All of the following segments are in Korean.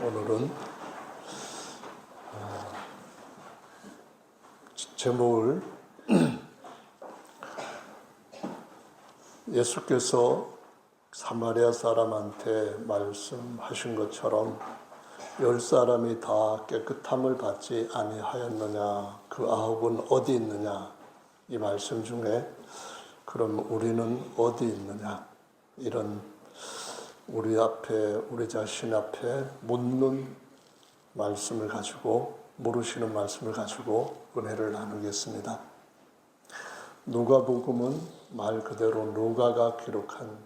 오늘은 제목을 예수께서 사마리아 사람한테 말씀하신 것처럼 10사람이 다 깨끗함을 받지 아니하였느냐, 그 9은 어디 있느냐, 이 말씀 중에 그럼 우리는 어디 있느냐, 이런 우리 자신 앞에 묻는 말씀을 가지고, 물으시는 말씀을 가지고 은혜를 나누겠습니다. 누가복음은 말 그대로 누가가 기록한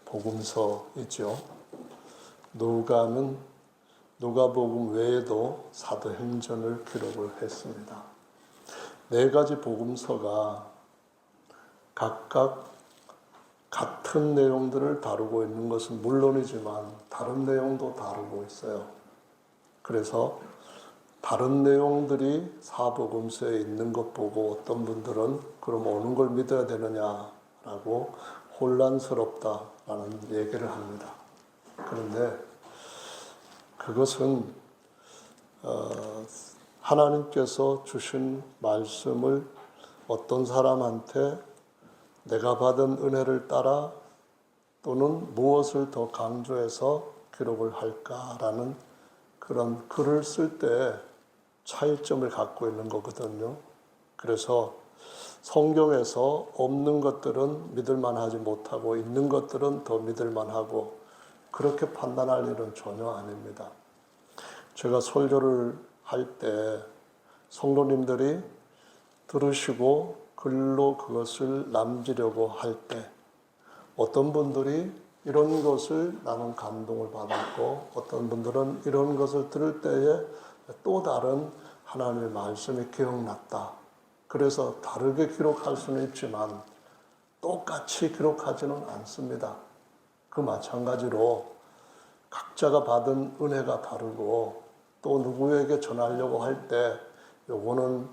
복음서이죠. 누가는 누가복음 외에도 사도행전을 기록을 했습니다. 4가지 복음서가 각각 같은 내용들을 다루고 있는 것은 물론이지만 다른 내용도 다루고 있어요. 그래서 다른 내용들이 사복음서에 있는 것 보고 어떤 분들은 그럼 어느 걸 믿어야 되느냐라고 혼란스럽다라는 얘기를 합니다. 그런데 그것은 하나님께서 주신 말씀을 어떤 사람한테 내가 받은 은혜를 따라 또는 무엇을 더 강조해서 기록을 할까라는 그런 글을 쓸 때 차이점을 갖고 있는 거거든요. 그래서 성경에서 없는 것들은 믿을만하지 못하고 있는 것들은 더 믿을만하고 그렇게 판단할 일은 전혀 아닙니다. 제가 설교를 할 때 성도님들이 들으시고 글로 그것을 남기려고 할 때 어떤 분들이 이런 것을 나는 감동을 받았고 어떤 분들은 이런 것을 들을 때에 또 다른 하나님의 말씀이 기억났다. 그래서 다르게 기록할 수는 있지만 똑같이 기록하지는 않습니다. 그 마찬가지로 각자가 받은 은혜가 다르고 또 누구에게 전하려고 할 때 요거는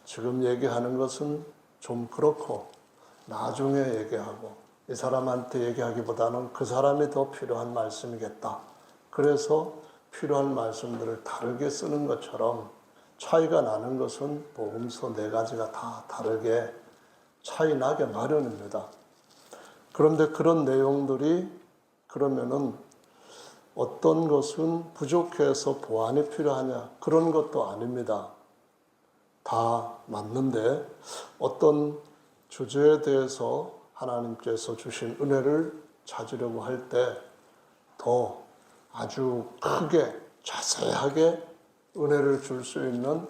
지금 얘기하는 것은 좀 그렇고 나중에 얘기하고 이 사람한테 얘기하기보다는 그 사람이 더 필요한 말씀이겠다. 그래서 필요한 말씀들을 다르게 쓰는 것처럼 차이가 나는 것은 복음서 4가지가 다 다르게 차이 나게 마련입니다. 그런데 그런 내용들이 그러면은 어떤 것은 부족해서 보완이 필요하냐? 그런 것도 아닙니다. 다 맞는데 어떤 주제에 대해서 하나님께서 주신 은혜를 찾으려고 할 때 더 아주 크게 자세하게 은혜를 줄 수 있는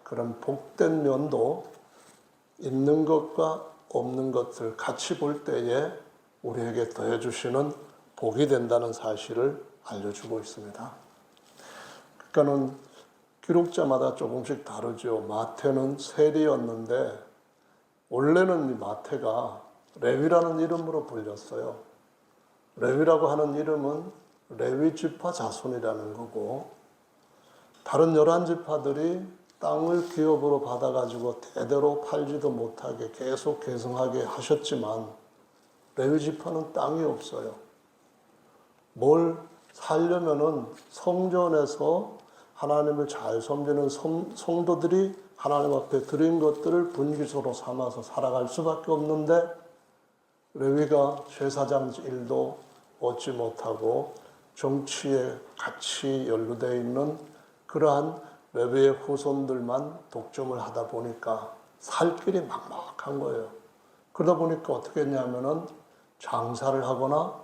그런 복된 면도 있는 것과 없는 것을 같이 볼 때에 우리에게 더해 주시는 복이 된다는 사실을 알려주고 있습니다. 그러니까는 기록자마다 조금씩 다르죠. 마태는 세리였는데 원래는 이 마태가 레위라는 이름으로 불렸어요. 레위라고 하는 이름은 레위 지파 자손이라는 거고 다른 11지파들이 땅을 기업으로 받아가지고 대대로 팔지도 못하게 계속 계승하게 하셨지만 레위 지파는 땅이 없어요. 뭘 살려면은 성전에서 하나님을 잘 섬기는 성도들이 하나님 앞에 드린 것들을 분기소로 삼아서 살아갈 수밖에 없는데 레위가 제사장 일도 얻지 못하고 정치에 같이 연루되어 있는 그러한 레위의 후손들만 독점을 하다 보니까 살 길이 막막한 거예요. 그러다 보니까 어떻게 했냐면은 장사를 하거나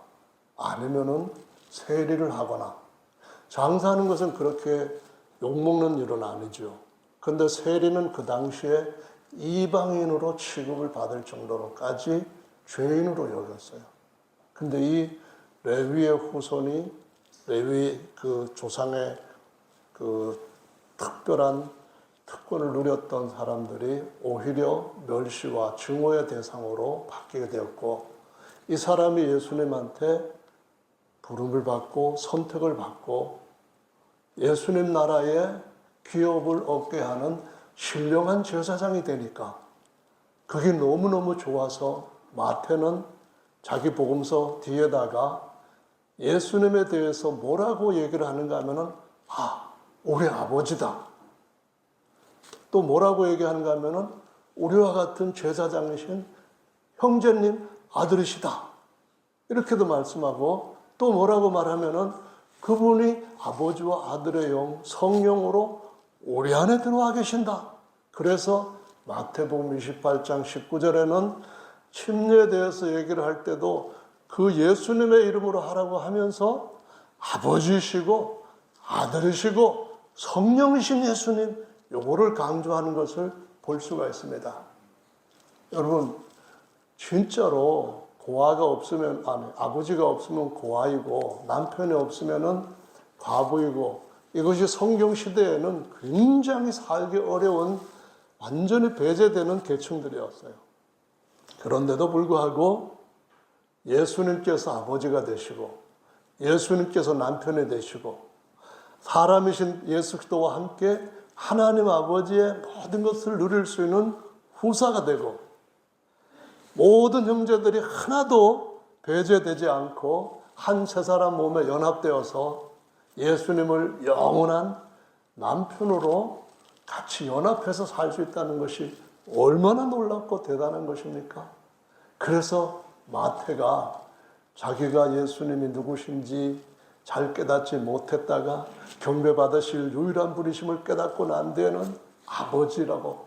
아니면은 세리를 하거나 장사하는 것은 그렇게 욕먹는 일은 아니죠. 근데 세리는 그 당시에 이방인으로 취급을 받을 정도로까지 죄인으로 여겼어요. 근데 이 레위의 후손이 레위 그 조상의 그 특별한 특권을 누렸던 사람들이 오히려 멸시와 증오의 대상으로 바뀌게 되었고 이 사람이 예수님한테 부름을 받고 선택을 받고 예수님 나라에 기업을 얻게 하는 신령한 제사장이 되니까 그게 너무너무 좋아서 마태는 자기 복음서 뒤에다가 예수님에 대해서 뭐라고 얘기를 하는가 하면은 우리 아버지다. 또 뭐라고 얘기하는가 하면은 우리와 같은 제사장이신 형제님 아들이시다. 이렇게도 말씀하고 또 뭐라고 말하면은 그분이 아버지와 아들의 영, 성령으로 우리 안에 들어와 계신다. 그래서 마태복음 28장 19절에는 침례에 대해서 얘기를 할 때도 그 예수님의 이름으로 하라고 하면서 아버지이시고 아들이시고 성령이신 예수님, 요거를 강조하는 것을 볼 수가 있습니다. 여러분, 진짜로 고아가 없으면, 아버지가 없으면 고아이고 남편이 없으면은 과부이고, 이것이 성경 시대에는 굉장히 살기 어려운 완전히 배제되는 계층들이었어요. 그런데도 불구하고 예수님께서 아버지가 되시고 예수님께서 남편이 되시고 사람이신 예수 그리스도와 함께 하나님 아버지의 모든 것을 누릴 수 있는 후사가 되고 모든 형제들이 하나도 배제되지 않고 한 세 사람 몸에 연합되어서 예수님을 영원한 남편으로 같이 연합해서 살 수 있다는 것이 얼마나 놀랍고 대단한 것입니까? 그래서 마태가 자기가 예수님이 누구신지 잘 깨닫지 못했다가 경배받으실 유일한 분이심을 깨닫고 난 뒤에는 아버지라고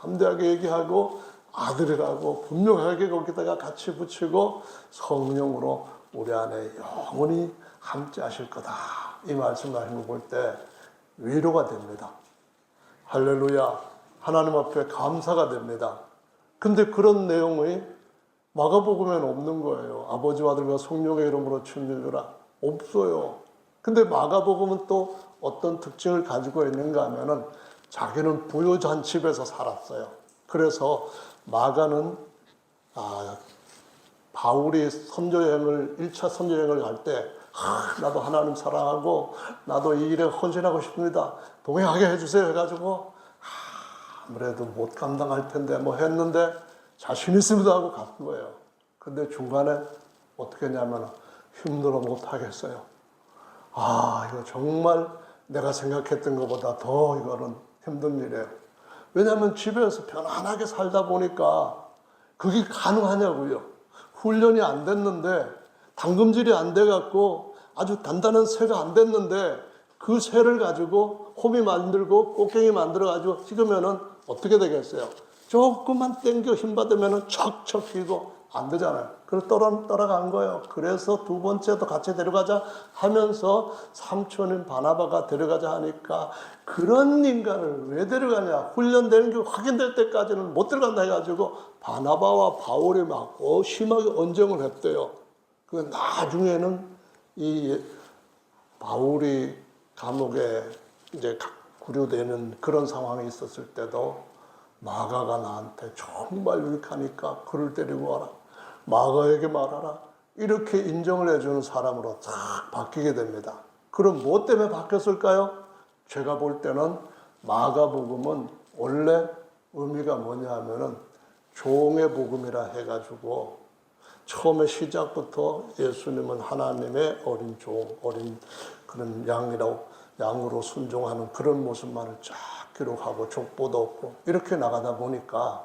담대하게 얘기하고 아들이라고 분명하게 거기다가 같이 붙이고 성령으로 우리 안에 영원히 함께 하실 거다. 이 말씀하신 거 볼 때 위로가 됩니다. 할렐루야. 하나님 앞에 감사가 됩니다. 근데 그런 내용이 마가복음에는 없는 거예요. 아버지와 아들과 성령의 이름으로 춤추라. 없어요. 근데 마가복음은 또 어떤 특징을 가지고 있는가 하면은 자기는 부유한 집에서 살았어요. 그래서 마가는 바울이 선교여행을 1차 선교여행을 갈 때 나도 하나님 사랑하고 나도 이 일에 헌신하고 싶습니다. 동행하게 해주세요 해가지고 아무래도 못 감당할 텐데 뭐 했는데 자신 있습니다 하고 간 거예요. 근데 중간에 어떻게 했냐면 힘들어 못 하겠어요. 이거 정말 내가 생각했던 것보다 더 이거는 힘든 일이에요. 왜냐하면 집에서 편안하게 살다 보니까 그게 가능하냐고요. 훈련이 안 됐는데 담금질이 안 돼갖고 아주 단단한 새가 안 됐는데 그 새를 가지고 호미 만들고 꽃갱이 만들어가지고 찍으면은 어떻게 되겠어요? 조금만 땡겨 힘 받으면은 척척 휘고 안 되잖아요. 그래서 떠나간 거예요. 그래서 두 번째도 같이 데려가자 하면서 삼촌인 바나바가 데려가자 하니까 그런 인간을 왜 데려가냐. 훈련되는 게 확인될 때까지는 못 들어간다 해가지고 바나바와 바울이 막 심하게 언쟁을 했대요. 그 나중에는 이 바울이 감옥에 이제 구류되는 그런 상황이 있었을 때도 마가가 나한테 정말 유익하니까 그를 데리고 와라. 마가에게 말하라. 이렇게 인정을 해주는 사람으로 탁 바뀌게 됩니다. 그럼 뭐 때문에 바뀌었을까요? 제가 볼 때는 마가복음은 원래 의미가 뭐냐 하면은 종의 복음이라 해가지고 처음에 시작부터 예수님은 하나님의 어린 종, 어린 그런 양으로 순종하는 그런 모습만을 쫙 기록하고 족보도 없고 이렇게 나가다 보니까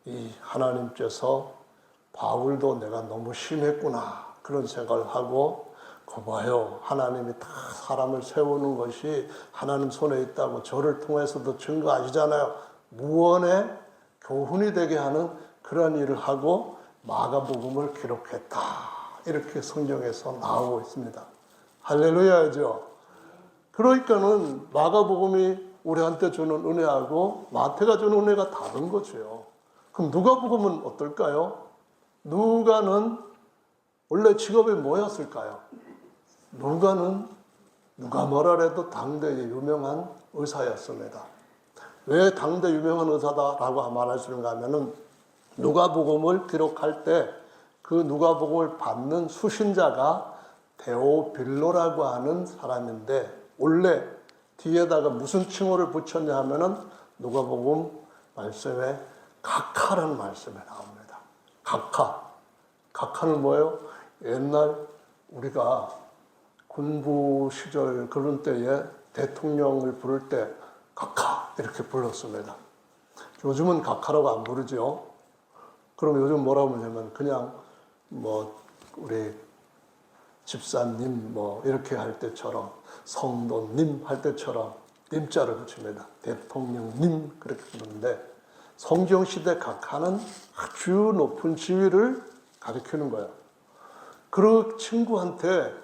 이 하나님께서 바울도 내가 너무 심했구나 그런 생각을 하고 거봐요. 하나님이 다 사람을 세우는 것이 하나님 손에 있다고 저를 통해서도 증거하시잖아요. 무언의 교훈이 되게 하는 그런 일을 하고 마가복음을 기록했다. 이렇게 성경에서 나오고 있습니다. 할렐루야죠. 그러니까는 마가복음이 우리한테 주는 은혜하고 마태가 주는 은혜가 다른 거죠. 그럼 누가복음은 어떨까요? 누가는 원래 직업이 뭐였을까요? 누가는 누가 뭐라 해도 당대의 유명한 의사였습니다. 왜 당대 유명한 의사다라고 말할 수 있는가 하면은 누가복음을 기록할 때 그 누가복음을 받는 수신자가 데오빌로라고 하는 사람인데 원래 뒤에다가 무슨 칭호를 붙였냐 하면은 누가복음 말씀에 각하라는 말씀이 나옵니다. 각하. 각하는 뭐예요? 옛날 우리가 군부 시절 그런 때에 대통령을 부를 때 각하 이렇게 불렀습니다. 요즘은 각하라고 안 부르죠. 그럼 요즘 뭐라고 부르냐면 그냥 뭐 우리 집사님 뭐 이렇게 할 때처럼 성도님 할 때처럼 님자를 붙입니다. 대통령님 그렇게 부르는데 성경시대 각하는 아주 높은 지위를 가리키는 거예요. 그 친구한테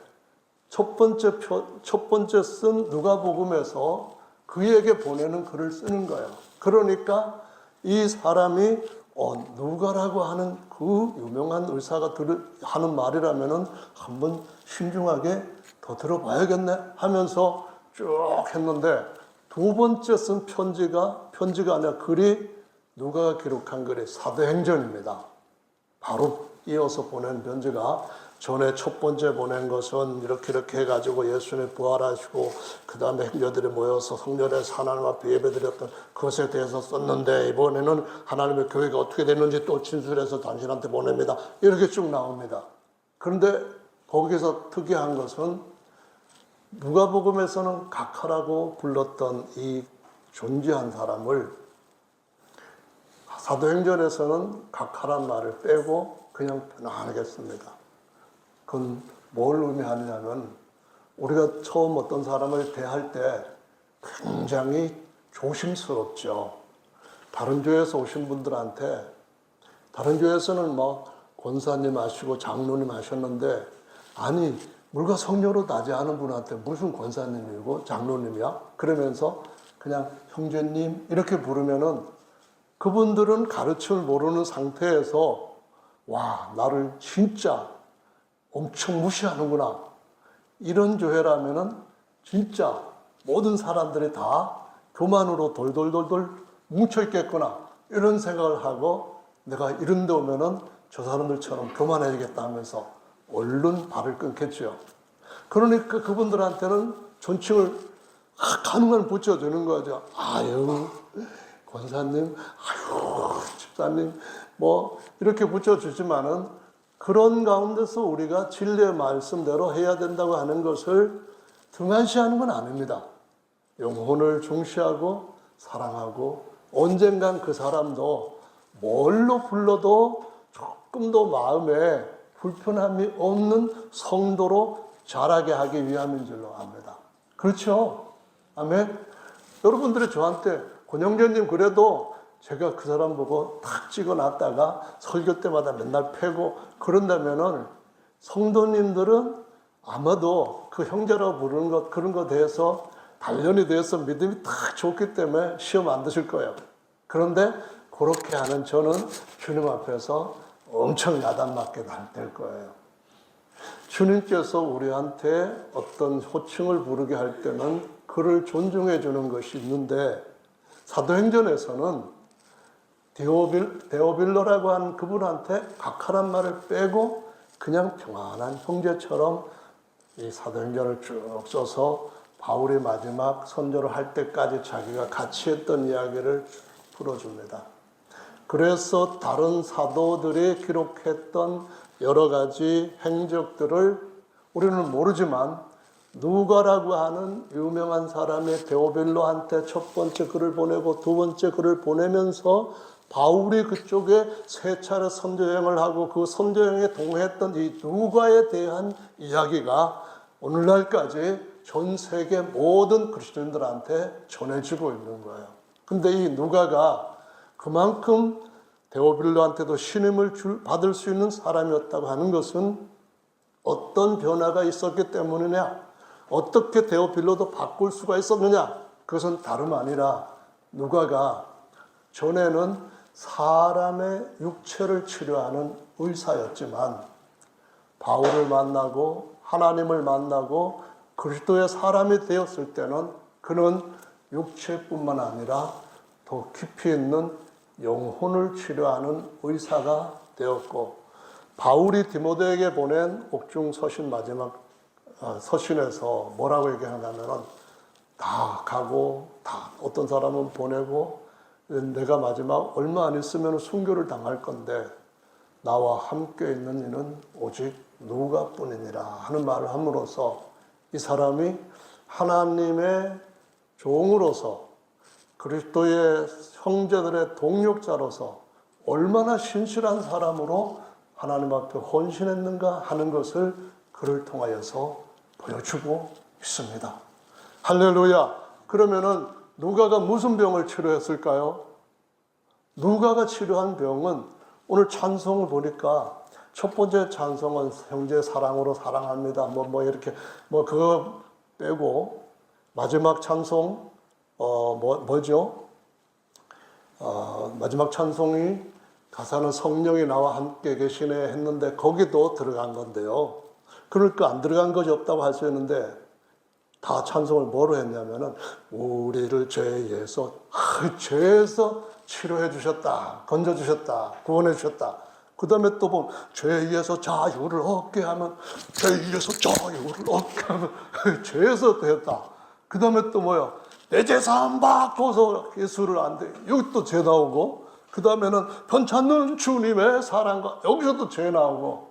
첫 번째 쓴 누가복음에서 그에게 보내는 글을 쓰는 거예요. 그러니까 이 사람이 누가라고 하는 그 유명한 의사가 하는 말이라면은 한번 신중하게 더 들어봐야겠네 하면서 쭉 했는데 두 번째 쓴 편지가 아니라 글이 누가가 기록한 글이 사도행전입니다. 바로 이어서 보낸 편지가 전에 첫 번째 보낸 것은 이렇게 해가지고 예수님 부활하시고 그 다음에 형제들이 모여서 성전에서 하나님 앞에 예배드렸던 그것에 대해서 썼는데 이번에는 하나님의 교회가 어떻게 됐는지 또 진술해서 당신한테 보냅니다. 이렇게 쭉 나옵니다. 그런데 거기서 특이한 것은 누가복음에서는 각하라고 불렀던 이 존귀한 사람을 사도행전에서는 각하란 말을 빼고 그냥 편안하게 씁니다. 그건 뭘 의미하느냐면 우리가 처음 어떤 사람을 대할 때 굉장히 조심스럽죠. 다른 교회에서 오신 분들한테 다른 교회에서는 뭐 권사님 하시고 장로님 하셨는데 아니 물과 성녀로 나지하는 분한테 무슨 권사님이고 장로님이야? 그러면서 그냥 형제님 이렇게 부르면은 그분들은 가르침을 모르는 상태에서 와 나를 진짜 엄청 무시하는구나. 이런 교회라면은 진짜 모든 사람들이 다 교만으로 돌돌돌돌 뭉쳐있겠구나. 이런 생각을 하고 내가 이런 데 오면은 저 사람들처럼 교만해야겠다 하면서 얼른 발을 끊겠죠. 그러니까 그분들한테는 존칭을 가능한 붙여주는 거죠. 아유, 권사님, 아유, 집사님, 뭐 이렇게 붙여주지만은 그런 가운데서 우리가 진리의 말씀대로 해야 된다고 하는 것을 등한시하는 건 아닙니다. 영혼을 중시하고 사랑하고 언젠간 그 사람도 뭘로 불러도 조금 더 마음에 불편함이 없는 성도로 자라게 하기 위함인 줄로 압니다. 그렇죠? 아멘? 여러분들이 저한테 권영재님 그래도 제가 그 사람 보고 탁 찍어놨다가 설교 때마다 맨날 패고 그런다면은 성도님들은 아마도 그 형제라고 부르는 것 그런 거 대해서 단련이 돼서 믿음이 탁 좋기 때문에 시험 안 드실 거예요. 그런데 그렇게 하는 저는 주님 앞에서 엄청 야단맞게 될 거예요. 주님께서 우리한테 어떤 호칭을 부르게 할 때는 그를 존중해 주는 것이 있는데 사도행전에서는 데오빌로라고 하는 그분한테 각하란 말을 빼고 그냥 평안한 형제처럼 이 사도행전을 쭉 써서 바울이 마지막 선교를 할 때까지 자기가 같이 했던 이야기를 풀어줍니다. 그래서 다른 사도들이 기록했던 여러 가지 행적들을 우리는 모르지만 누가라고 하는 유명한 사람의 데오빌로한테 첫 번째 글을 보내고 두 번째 글을 보내면서 바울이 그쪽에 세 차례 선교여행을 하고 그 선교여행에 동행했던 이 누가에 대한 이야기가 오늘날까지 전 세계 모든 그리스도인들한테 전해지고 있는 거예요. 근데 이 누가가 그만큼 데오빌로한테도 신임을 받을 수 있는 사람이었다고 하는 것은 어떤 변화가 있었기 때문이냐, 어떻게 데오빌로도 바꿀 수가 있었느냐, 그것은 다름 아니라 누가가 전에는 사람의 육체를 치료하는 의사였지만 바울을 만나고 하나님을 만나고 그리스도의 사람이 되었을 때는 그는 육체뿐만 아니라 더 깊이 있는 영혼을 치료하는 의사가 되었고 바울이 디모데에게 보낸 옥중 서신 마지막 서신에서 뭐라고 얘기하냐면은 다 가고 다 어떤 사람은 보내고 내가 마지막 얼마 안 있으면 순교를 당할 건데 나와 함께 있는 이는 오직 누가뿐이니라 하는 말을 함으로써 이 사람이 하나님의 종으로서 그리스도의 형제들의 동력자로서 얼마나 신실한 사람으로 하나님 앞에 헌신했는가 하는 것을 그를 통하여서 보여주고 있습니다. 할렐루야. 그러면은 누가가 무슨 병을 치료했을까요? 누가가 치료한 병은 오늘 찬송을 보니까 첫 번째 찬송은 형제 사랑으로 사랑합니다. 이렇게 그거 빼고 마지막 찬송 뭐죠? 마지막 찬송이 가사는 성령이 나와 함께 계시네 했는데 거기도 들어간 건데요. 그러니까 안 들어간 것이 없다고 할 수 있는데 다 찬송을 뭐로 했냐면은 우리를 죄에서 치료해 주셨다, 건져 주셨다, 구원해 주셨다. 그 다음에 또 보면 죄에서 자유를 얻게 하면 죄에서 자유를 얻게 하면 죄에서 됐다. 그 다음에 또 뭐야? 내 죄 사함 받고서 예수를 안 돼. 여기 또 죄 나오고 그 다음에는 편찮는 주님의 사랑과 여기서도 죄 나오고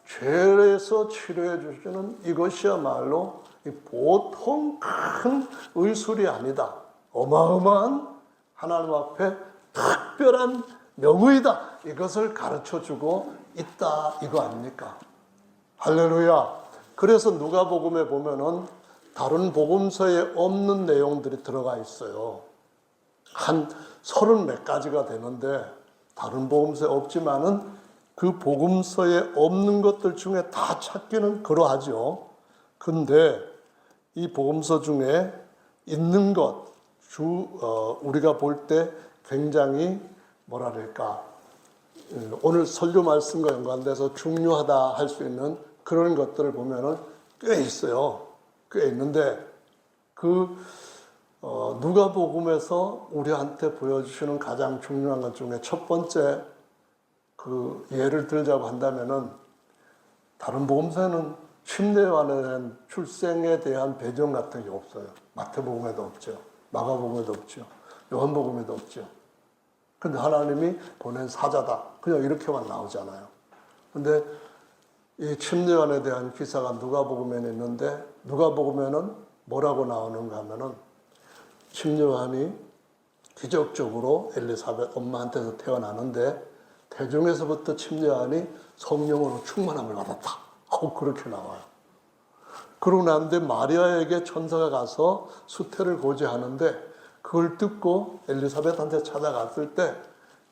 죄에서 치료해 주시는 이것이야말로 보통 큰 의술이 아니다. 어마어마한 하나님 앞에 특별한 명의다. 이것을 가르쳐주고 있다. 이거 아닙니까? 할렐루야. 그래서 누가복음에 보면은 다른 복음서에 없는 내용들이 들어가 있어요. 한 30몇 가지가 되는데 다른 복음서에 없지만은 그 복음서에 없는 것들 중에 다 찾기는 그러하죠. 근데 이 복음서 중에 있는 것, 우리가 볼 때 굉장히 뭐랄까 오늘 설교 말씀과 연관돼서 중요하다 할 수 있는 그런 것들을 보면은 꽤 있어요. 꽤 있는데 누가복음에서 우리한테 보여주시는 가장 중요한 것 중에 첫 번째 예를 들자고 한다면은 다른 복음서에는 침례요한에 대한 출생에 대한 배경 같은 게 없어요. 마태복음에도 없죠. 마가복음에도 없죠. 요한복음에도 없죠. 근데 하나님이 보낸 사자다. 그냥 이렇게만 나오잖아요. 근데 이 침례요한에 대한 기사가 누가복음에는 있는데 누가복음에는 뭐라고 나오는가 하면은 침례요한이 기적적으로 엘리사벳 엄마한테서 태어나는데 태중에서부터 침례요한이 성령으로 충만함을 받았다. 그렇게 나와요. 그러고 난데 마리아에게 천사가 가서 수태를 고지하는데 그걸 듣고 엘리사벳한테 찾아갔을 때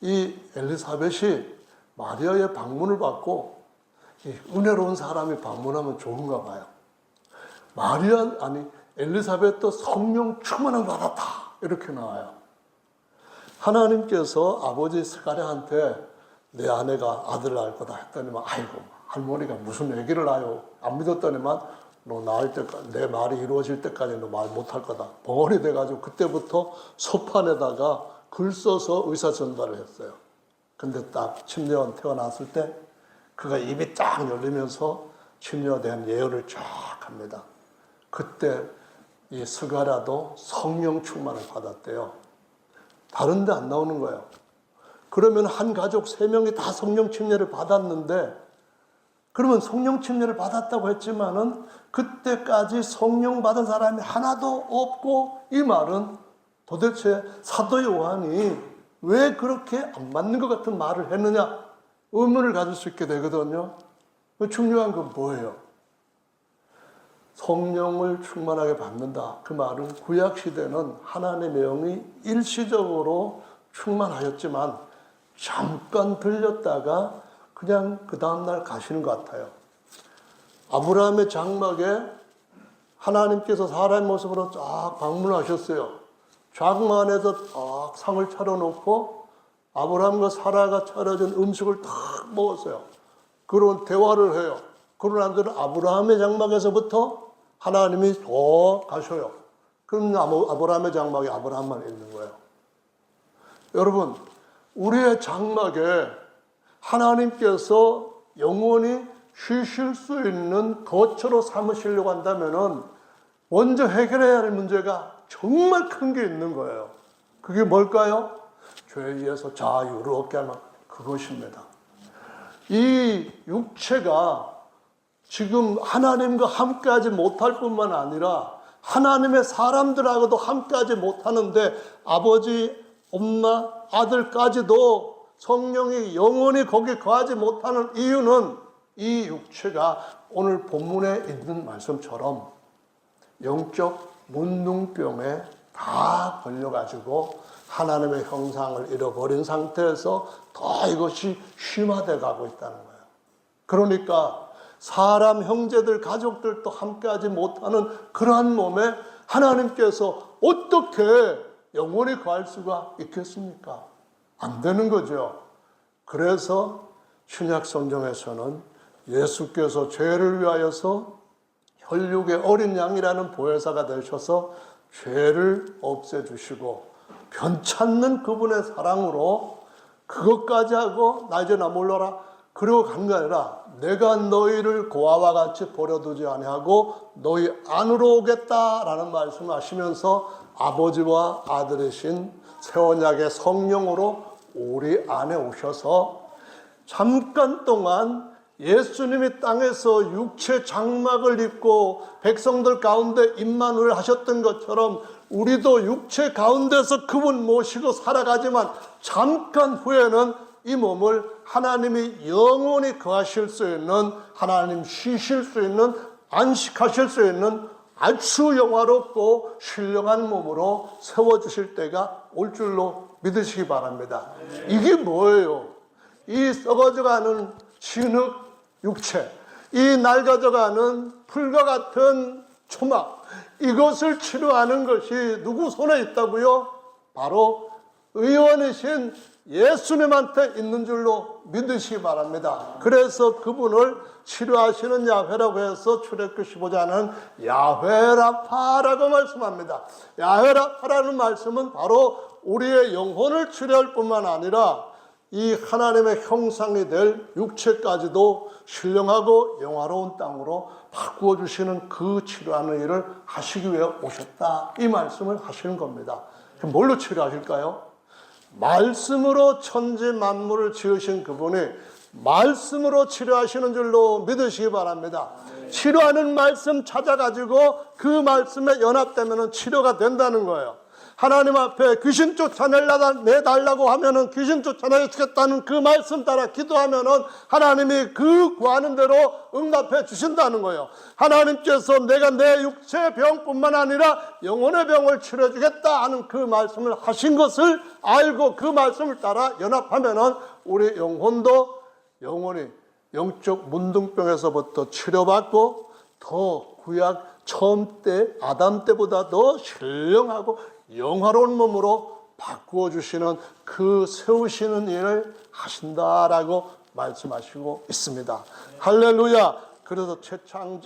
이 엘리사벳이 마리아의 방문을 받고 은혜로운 사람이 방문하면 좋은가 봐요. 엘리사벳도 성령 충만함을 받았다. 이렇게 나와요. 하나님께서 아버지 스가랴한테 내 아내가 아들을 낳을 거다 했더니만 아이고 할머니가 무슨 얘기를 낳아요. 안 믿었더니만 너 낳을 때까지 내 말이 이루어질 때까지 너 말 못할 거다. 벙어리 돼가지고 그때부터 소판에다가 글 써서 의사 전달을 했어요. 근데 딱 침례요한 태어났을 때 그가 입이 쫙 열리면서 침례요한에 대한 예언을 쫙 합니다. 그때 이 스가랴도 성령 충만을 받았대요. 다른 데 안 나오는 거예요. 그러면 한 가족 3명이 다 성령 침례를 받았는데 그러면 성령 침례를 받았다고 했지만은 그때까지 성령 받은 사람이 하나도 없고 이 말은 도대체 사도 요한이 왜 그렇게 안 맞는 것 같은 말을 했느냐 의문을 가질 수 있게 되거든요. 중요한 건 뭐예요? 성령을 충만하게 받는다. 그 말은 구약시대는 하나님의 영이 일시적으로 충만하였지만 잠깐 들렸다가 그냥 그 다음날 가시는 것 같아요. 아브라함의 장막에 하나님께서 사람의 모습으로 쫙 방문하셨어요. 장막 안에서 딱 상을 차려놓고 아브라함과 사라가 차려준 음식을 딱 먹었어요. 그런 대화를 해요. 그러고 난 뒤에 아브라함의 장막에서부터 하나님이 더 가셔요. 그럼 아브라함의 장막에 아브라함만 있는 거예요. 여러분, 우리의 장막에 하나님께서 영원히 쉬실 수 있는 거처로 삼으시려고 한다면은 먼저 해결해야 할 문제가 정말 큰 게 있는 거예요. 그게 뭘까요? 죄에 의해서 자유를 얻게 하는 그것입니다. 이 육체가 지금 하나님과 함께하지 못할 뿐만 아니라 하나님의 사람들하고도 함께하지 못하는데 아버지, 엄마, 아들까지도 성령이 영원히 거기 거하지 못하는 이유는 이 육체가 오늘 본문에 있는 말씀처럼 영적 문둥병에 다 걸려가지고 하나님의 형상을 잃어버린 상태에서 더 이것이 심화되어 가고 있다는 거예요. 그러니까 사람, 형제들, 가족들도 함께하지 못하는 그러한 몸에 하나님께서 어떻게 영원히 거할 수가 있겠습니까? 안 되는 거죠. 그래서 신약 성경에서는 예수께서 죄를 위하여서 혈육의 어린 양이라는 보혜사가 되셔서 죄를 없애주시고 변찮는 그분의 사랑으로 그것까지 하고 나 이제 나 몰라라 그러고 간 게 아니라 내가 너희를 고아와 같이 버려두지 아니하고 너희 안으로 오겠다라는 말씀을 하시면서 아버지와 아들이신 새 언약의 성령으로 우리 안에 오셔서 잠깐 동안 예수님이 땅에서 육체 장막을 입고 백성들 가운데 임마누엘 하셨던 것처럼 우리도 육체 가운데서 그분 모시고 살아가지만 잠깐 후에는 이 몸을 하나님이 영원히 거하실 수 있는, 하나님 쉬실 수 있는, 안식하실 수 있는 아주 영화롭고 신령한 몸으로 세워주실 때가 올 줄로 믿으시기 바랍니다. 이게 뭐예요? 이 썩어져가는 진흙 육체, 이 낡아져가는 풀과 같은 초막, 이것을 치료하는 것이 누구 손에 있다고요? 바로 의원이신 예수님한테 있는 줄로 믿으시기 바랍니다. 그래서 그분을 치료하시는 야훼라고 해서 출애굽기 15장은 야훼라파라고 말씀합니다. 야훼라파라는 말씀은 바로 우리의 영혼을 치료할 뿐만 아니라 이 하나님의 형상이 될 육체까지도 신령하고 영화로운 땅으로 바꾸어 주시는 그 치료하는 일을 하시기 위해 오셨다, 이 말씀을 하시는 겁니다. 그럼 뭘로 치료하실까요? 말씀으로 천지 만물을 지으신 그분이 말씀으로 치료하시는 줄로 믿으시기 바랍니다. 치료하는 말씀 찾아가지고 그 말씀에 연합되면 치료가 된다는 거예요. 하나님 앞에 귀신 쫓아내달라고 하면은 귀신 쫓아내주겠다는 그 말씀 따라 기도하면은 하나님이 그 구하는 대로 응답해 주신다는 거예요. 하나님께서 내가 내 육체의 병뿐만 아니라 영혼의 병을 치료해주겠다 하는 그 말씀을 하신 것을 알고 그 말씀을 따라 연합하면은 우리 영혼도 영원히 영적 문둥병에서부터 치료받고 더 구약 처음 때 아담 때보다 더 신령하고 영화로운 몸으로 바꾸어 주시는 그 세우시는 일을 하신다라고 말씀하시고 있습니다. 할렐루야. 그래서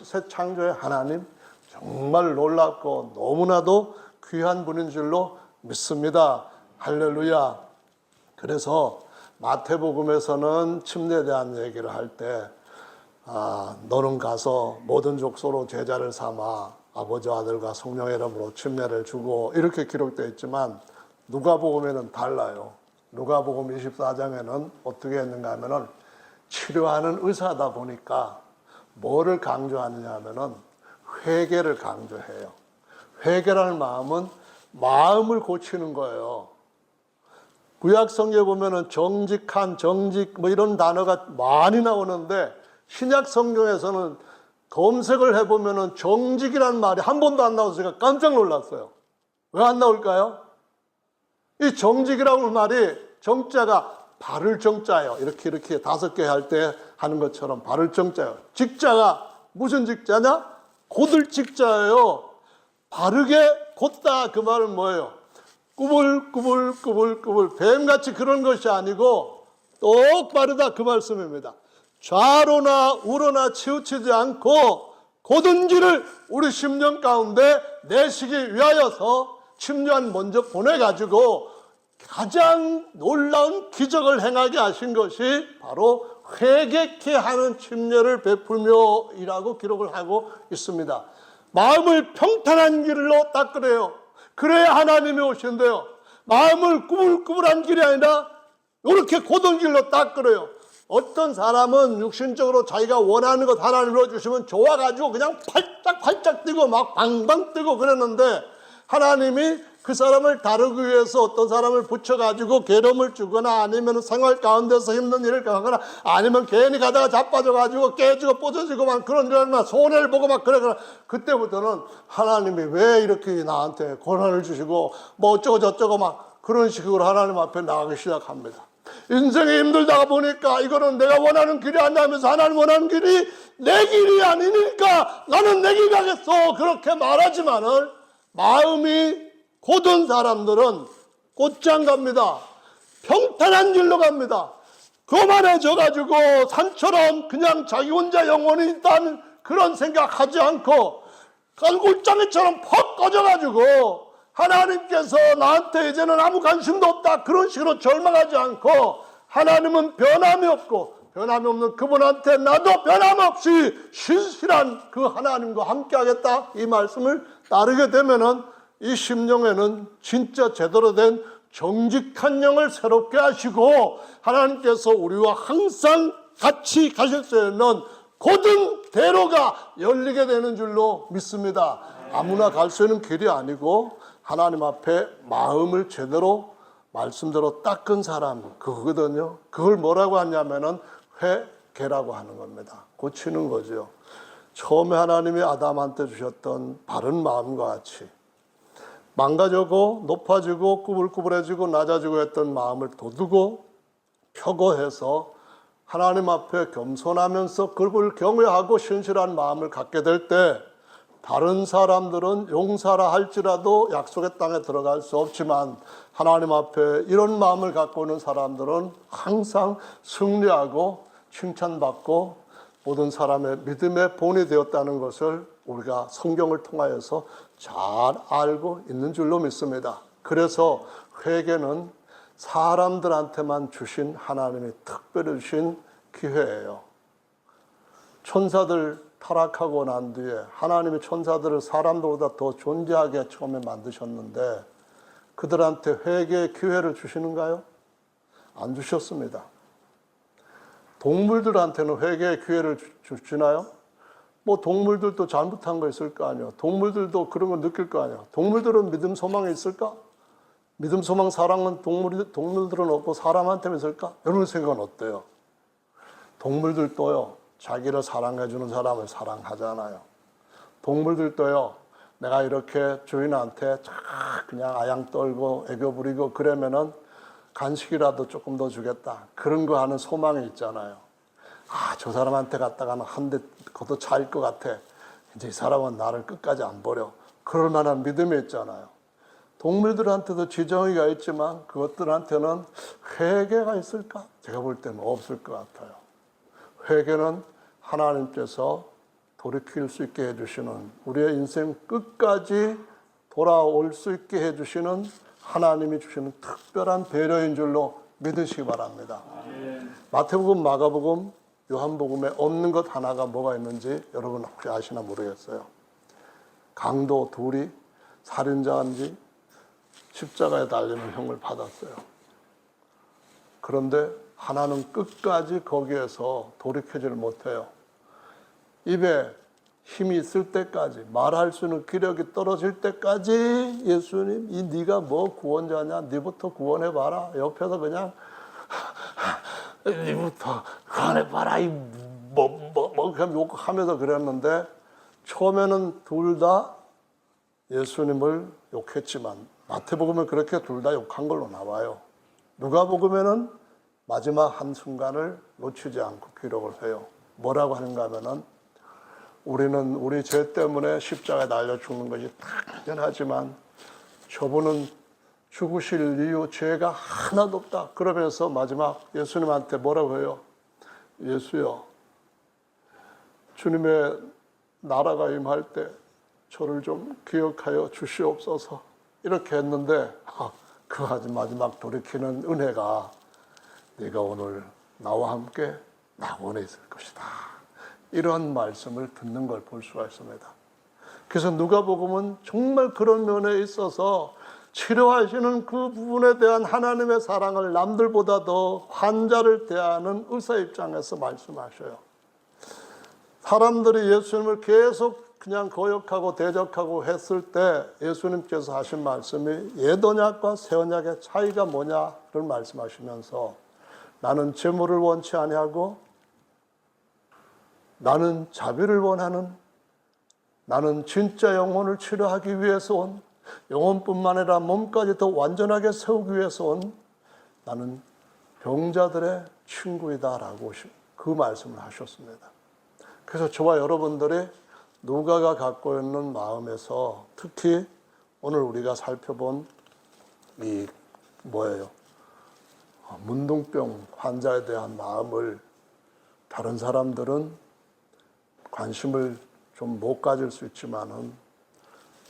새 창조의 하나님 정말 놀랍고 너무나도 귀한 분인 줄로 믿습니다. 할렐루야. 그래서 마태복음에서는 침례에 대한 얘기를 할 때 너는 가서 모든 족속으로 제자를 삼아 아버지와 아들과 성령의 이름으로 침례를 주고 이렇게 기록되어 있지만 누가복음에는 달라요. 누가복음 24장에는 어떻게 했는가 하면은 치료하는 의사다 보니까 뭐를 강조하느냐 하면은 회개를 강조해요. 회개라는 마음은 마음을 고치는 거예요. 구약 성경에 보면은 정직한, 정직 뭐 이런 단어가 많이 나오는데 신약 성경에서는 검색을 해보면은 정직이라는 말이 한 번도 안 나와서 제가 깜짝 놀랐어요. 왜 안 나올까요? 이 정직이라고 하는 말이 정자가 바를 정자예요. 이렇게 5개 할 때 하는 것처럼 바를 정자예요. 직자가 무슨 직자냐? 곧을 직자예요. 바르게 곧다 그 말은 뭐예요? 꾸불꾸불 뱀같이 그런 것이 아니고 똑바르다 그 말씀입니다. 좌로나 우로나 치우치지 않고 곧은 길을 우리 심령 가운데 내시기 위하여서 침례한 먼저 보내가지고 가장 놀라운 기적을 행하게 하신 것이 바로 회개케 하는 침례를 베풀며이라고 기록을 하고 있습니다. 마음을 평탄한 길로 닦으래요. 그래야 하나님이 오신대요. 마음을 꾸불꾸불한 길이 아니라 이렇게 곧은 길로 닦으래요. 어떤 사람은 육신적으로 자기가 원하는 것 하나님으로 주시면 좋아가지고 그냥 팔짝 뛰고 막 방방 뛰고 그랬는데, 하나님이 그 사람을 다루기 위해서 어떤 사람을 붙여가지고 괴로움을 주거나 아니면 생활 가운데서 힘든 일을 하거나 아니면 괜히 가다가 자빠져가지고 깨지고 부서지고 막 그런 일을 하면 손해를 보고 막 그러거나, 그때부터는 하나님이 왜 이렇게 나한테 고난을 주시고 뭐 어쩌고 저쩌고 막 그런 식으로 하나님 앞에 나가기 시작합니다. 인생이 힘들다가 보니까 이거는 내가 원하는 길이 아니라면서 하나님 원하는 길이 내 길이 아니니까 나는 내 길 가겠어, 그렇게 말하지만은 마음이 고든 사람들은 곧장 갑니다. 평탄한 길로 갑니다. 교만해져 가지고 산처럼 그냥 자기 혼자 영혼이 있다는 그런 생각하지 않고 갈골장이처럼 퍽 꺼져가지고 하나님께서 나한테 이제는 아무 관심도 없다, 그런 식으로 절망하지 않고, 하나님은 변함이 없고 변함이 없는 그분한테 나도 변함없이 신실한 그 하나님과 함께하겠다, 이 말씀을 따르게 되면은 이 심령에는 진짜 제대로 된 정직한 영을 새롭게 하시고 하나님께서 우리와 항상 같이 가실 수 있는 고든 대로가 열리게 되는 줄로 믿습니다. 아무나 갈 수 있는 길이 아니고 하나님 앞에 마음을 제대로 말씀대로 닦은 사람, 그거거든요. 그걸 뭐라고 하냐면은 회개라고 하는 겁니다. 고치는 거죠. 처음에 하나님이 아담한테 주셨던 바른 마음과 같이 망가지고 높아지고 꾸불꾸불해지고 낮아지고 했던 마음을 돋우고 표고해서 하나님 앞에 겸손하면서 그를 경외하고 신실한 마음을 갖게 될 때, 다른 사람들은 용사라 할지라도 약속의 땅에 들어갈 수 없지만 하나님 앞에 이런 마음을 갖고 있는 사람들은 항상 승리하고 칭찬받고 모든 사람의 믿음의 본이 되었다는 것을 우리가 성경을 통하여서 잘 알고 있는 줄로 믿습니다. 그래서 회개는 사람들한테만 주신 하나님이 특별히 주신 기회예요. 천사들 타락하고 난 뒤에 하나님이 천사들을 사람들보다 더 존귀하게 처음에 만드셨는데 그들한테 회개의 기회를 주시는가요? 안 주셨습니다. 동물들한테는 회개의 기회를 주시나요? 뭐 동물들도 잘못한 거 있을 거 아니에요. 동물들도 그런 거 느낄 거 아니에요. 동물들은 믿음 소망이 있을까? 믿음 소망 사랑은 동물들은 없고 사람한테만 있을까? 여러분 생각은 어때요? 동물들도요, 자기를 사랑해주는 사람을 사랑하잖아요. 동물들도요, 내가 이렇게 주인한테 그냥 아양 떨고 애교 부리고 그러면은 간식이라도 조금 더 주겠다, 그런 거 하는 소망이 있잖아요. 아, 저 사람한테 갔다가는 한 대 걷어 차일 것 같아. 이제 이 사람은 나를 끝까지 안 버려. 그럴 만한 믿음이 있잖아요. 동물들한테도 지정의가 있지만 그것들한테는 회개가 있을까? 제가 볼 때는 없을 것 같아요. 회개는 하나님께서 돌이킬 수 있게 해주시는, 우리의 인생 끝까지 돌아올 수 있게 해주시는 하나님이 주시는 특별한 배려인 줄로 믿으시기 바랍니다. 마태복음, 마가복음, 요한복음에 없는 것 하나가 뭐가 있는지 여러분 혹시 아시나 모르겠어요. 강도 둘이 살인자인지 십자가에 달리는 형을 받았어요. 그런데 하나는 끝까지 거기에서 돌이키지를 못해요. 입에 힘이 있을 때까지, 말할 수 있는 기력이 떨어질 때까지 예수님, 이 네가 뭐 구원자냐? 네부터 구원해봐라. 옆에서 그냥 네부터 구원해봐라. 그냥 욕하면서 그랬는데, 처음에는 둘 다 예수님을 욕했지만 마태복음에 그렇게 둘 다 욕한 걸로 나와요. 누가복음에는 마지막 한순간을 놓치지 않고 기록을 해요. 뭐라고 하는가 하면은, 우리는 우리 죄 때문에 십자가에 달려 죽는 것이 당연하지만 저분은 죽으실 이유 죄가 하나도 없다. 그러면서 마지막 예수님한테 뭐라고 해요? 예수여, 주님의 나라가 임할 때 저를 좀 기억하여 주시옵소서. 이렇게 했는데 그 마지막 돌이키는 은혜가 네가 오늘 나와 함께 낙원에 있을 것이다. 이런 말씀을 듣는 걸 볼 수가 있습니다. 그래서 누가복음은 정말 그런 면에 있어서 치료하시는 그 부분에 대한 하나님의 사랑을 남들보다 더 환자를 대하는 의사 입장에서 말씀하셔요. 사람들이 예수님을 계속 그냥 거역하고 대적하고 했을 때 예수님께서 하신 말씀이 옛 언약과 새 언약의 차이가 뭐냐를 말씀하시면서 나는 재물을 원치 아니하고 나는 자비를 원하는, 나는 진짜 영혼을 치료하기 위해서 온, 영혼뿐만 아니라 몸까지 더 완전하게 세우기 위해서 온 나는 병자들의 친구이다라고 그 말씀을 하셨습니다. 그래서 저와 여러분들이 누가가 갖고 있는 마음에서 특히 오늘 우리가 살펴본 이 뭐예요? 문둥병 환자에 대한 마음을 다른 사람들은 관심을 좀 못 가질 수 있지만은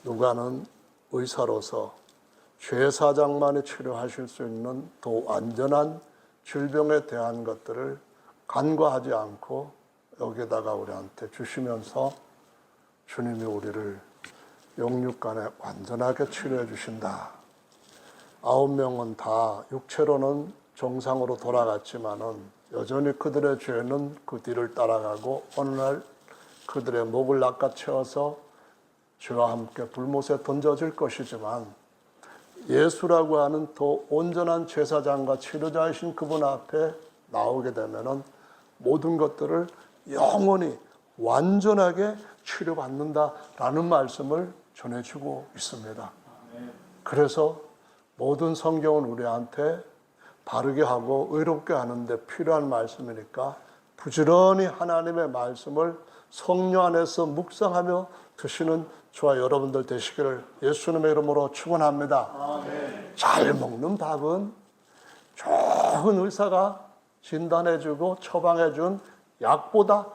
누가는 의사로서 죄사장만이 치료하실 수 있는 더 완전한 질병에 대한 것들을 간과하지 않고 여기다가 우리한테 주시면서 주님이 우리를 영육간에 완전하게 치료해 주신다. 9명은 다 육체로는 정상으로 돌아갔지만은 여전히 그들의 죄는 그 뒤를 따라가고 어느 날 그들의 목을 낚아채워서 죄와 함께 불못에 던져질 것이지만 예수라고 하는 더 온전한 제사장과 치료자이신 그분 앞에 나오게 되면은 모든 것들을 영원히 완전하게 치료받는다라는 말씀을 전해주고 있습니다. 그래서 모든 성경은 우리한테 바르게 하고 의롭게 하는데 필요한 말씀이니까 부지런히 하나님의 말씀을 성령 안에서 묵상하며 드시는 저와 여러분들 되시기를 예수님의 이름으로 축원합니다. 잘 먹는 밥은 좋은 의사가 진단해주고 처방해준 약보다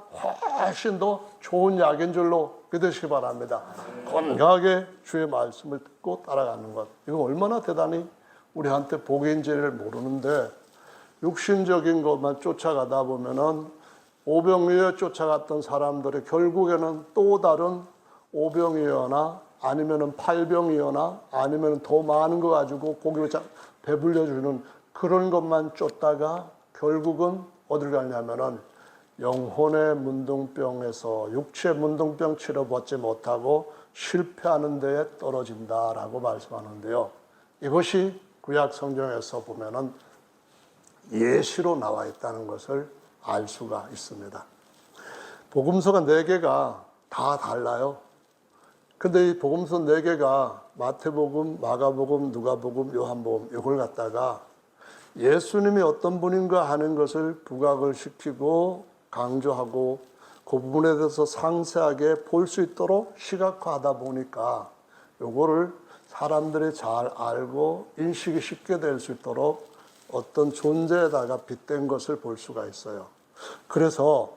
훨씬 더 좋은 약인 줄로 믿으시기 바랍니다. 건강하게 주의 말씀을 듣고 따라가는 것, 이거 얼마나 대단히 우리한테 복인지를 모르는데 육신적인 것만 쫓아가다 보면은 오병이어에 쫓아갔던 사람들이 결국에는 또 다른 오병이어나 아니면은 팔병이어나 아니면은 더 많은 거 가지고 고기를 배불려주는 그런 것만 쫓다가 결국은 어딜 가냐면은 영혼의 문둥병에서 육체 문둥병 치료받지 못하고 실패하는 데에 떨어진다라고 말씀하는데요. 이것이 구약 성경에서 보면은 예시로 나와 있다는 것을 알 수가 있습니다. 복음서가 4개가 다 달라요. 근데 이 복음서 4개가 마태복음, 마가복음, 누가복음, 요한복음 이걸 갖다가 예수님이 어떤 분인가 하는 것을 부각을 시키고 강조하고 그 부분에 대해서 상세하게 볼 수 있도록 시각화하다 보니까 요거를 사람들이 잘 알고 인식이 쉽게 될 수 있도록 어떤 존재에다가 빗댄 것을 볼 수가 있어요. 그래서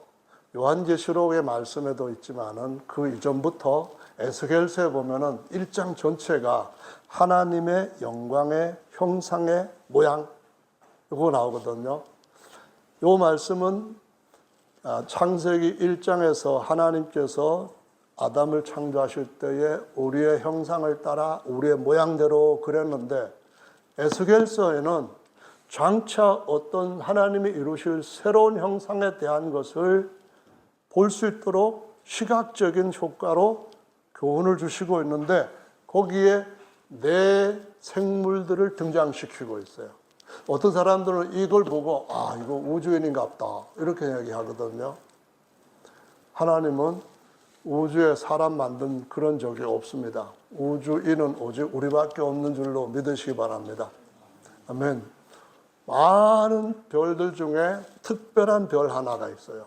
요한계시록의 말씀에도 있지만은 그 이전부터 에스겔서에 보면은 1장 전체가 하나님의 영광의 형상의 모양 이거 나오거든요. 요 말씀은 창세기 1장에서 하나님께서 아담을 창조하실 때에 우리의 형상을 따라 우리의 모양대로 그렸는데 에스겔서에는 장차 어떤 하나님이 이루실 새로운 형상에 대한 것을 볼 수 있도록 시각적인 효과로 교훈을 주시고 있는데 거기에 4 생물들을 등장시키고 있어요. 어떤 사람들은 이걸 보고 이거 우주인인갑다 이렇게 얘기하거든요. 하나님은 우주에 사람 만든 그런 적이 없습니다. 우주인은 오직 우리밖에 없는 줄로 믿으시기 바랍니다. 아멘. 많은 별들 중에 특별한 별 하나가 있어요.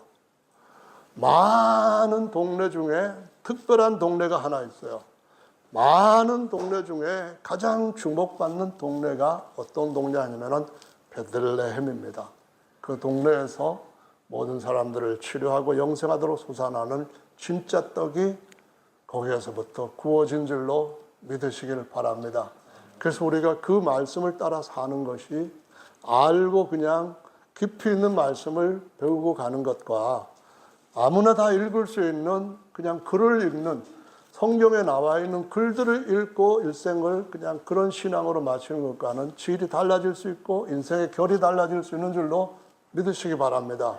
많은 동네 중에 특별한 동네가 하나 있어요. 많은 동네 중에 가장 주목받는 동네가 어떤 동네 아니면은 베들레헴입니다. 그 동네에서 모든 사람들을 치료하고 영생하도록 솟아나는 진짜 떡이 거기에서부터 구워진 줄로 믿으시기를 바랍니다. 그래서 우리가 그 말씀을 따라 사는 것이 알고 그냥 깊이 있는 말씀을 배우고 가는 것과 아무나 다 읽을 수 있는 그냥 글을 읽는 성경에 나와 있는 글들을 읽고 일생을 그냥 그런 신앙으로 마치는 것과는 질이 달라질 수 있고 인생의 결이 달라질 수 있는 줄로 믿으시기 바랍니다.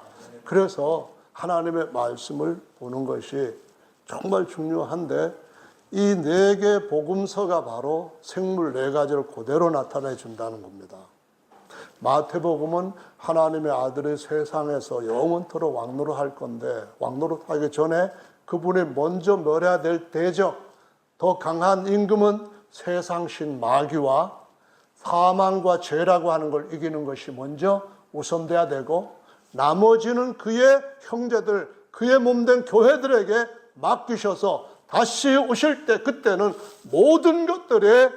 그래서 하나님의 말씀을 보는 것이 정말 중요한데, 이 4개 복음서가 바로 생물 4가지를 그대로 나타내 준다는 겁니다. 마태복음은 하나님의 아들이 세상에서 영원토록 왕노릇할 건데, 왕노릇하기 전에 그분이 먼저 멸해야 될 대적, 더 강한 임금은 세상신 마귀와 사망과 죄라고 하는 걸 이기는 것이 먼저 우선돼야 되고, 나머지는 그의 형제들, 그의 몸된 교회들에게 맡기셔서 다시 오실 때, 그때는 모든 것들에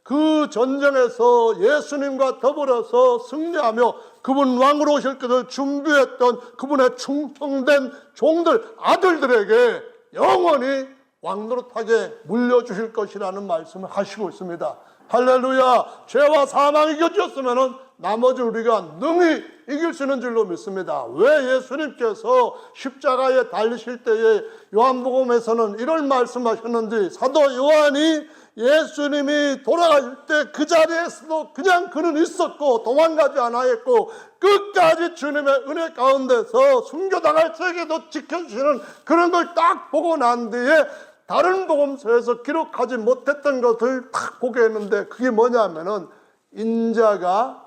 그 전쟁에서 예수님과 더불어서 승리하며 그분 왕으로 오실 것을 준비했던 그분의 충성된 종들, 아들들에게 영원히 왕노릇하게 물려주실 것이라는 말씀을 하시고 있습니다. 할렐루야. 죄와 사망이 이겨졌으면 나머지 우리가 능히 이길 수 있는 줄로 믿습니다. 왜 예수님께서 십자가에 달리실 때에 요한복음에서는 이런 말씀하셨는지, 사도 요한이 예수님이 돌아가실 때 그 자리에서도 그냥 그는 있었고 도망가지 않았고 끝까지 주님의 은혜 가운데서 순교당할 세계도 지켜주시는 그런 걸 딱 보고 난 뒤에 다른 복음서에서 기록하지 못했던 것을 딱 보게 했는데, 그게 뭐냐면은 인자가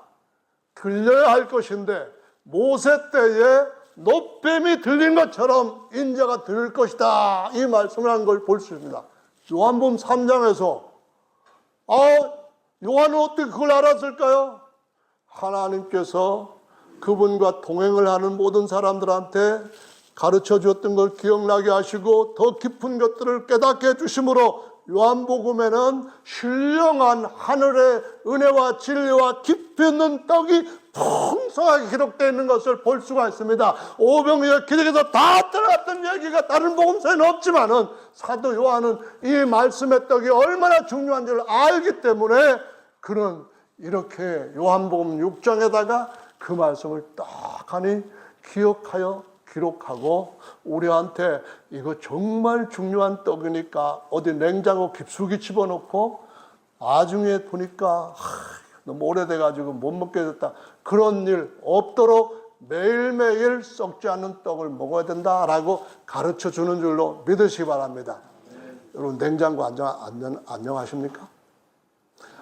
들려야 할 것인데 모세 때에 노뱀이 들린 것처럼 인자가 들릴 것이다, 이 말씀을 한 걸 볼 수 있습니다. 요한복음 3장에서 요한은 어떻게 그걸 알았을까요? 하나님께서 그분과 동행을 하는 모든 사람들한테 가르쳐 주었던 걸 기억나게 하시고 더 깊은 것들을 깨닫게 해주심으로 요한복음에는 신령한 하늘의 은혜와 진리와 깊이 있는 떡이 풍성하게 기록되어 있는 것을 볼 수가 있습니다. 오병이어 기록에서 다 들어갔던 얘기가 다른 복음서에는 없지만은 사도 요한은 이 말씀의 떡이 얼마나 중요한지를 알기 때문에 그는 이렇게 요한복음 6장에다가 그 말씀을 떡하니 기억하여 기록하고 우리한테 이거 정말 중요한 떡이니까 어디 냉장고 깊숙이 집어넣고 나중에 보니까 너무 오래돼가지고 못 먹게 됐다, 그런 일 없도록 매일매일 썩지 않는 떡을 먹어야 된다라고 가르쳐 주는 줄로 믿으시기 바랍니다. 여러분, 냉장고 안녕하십니까?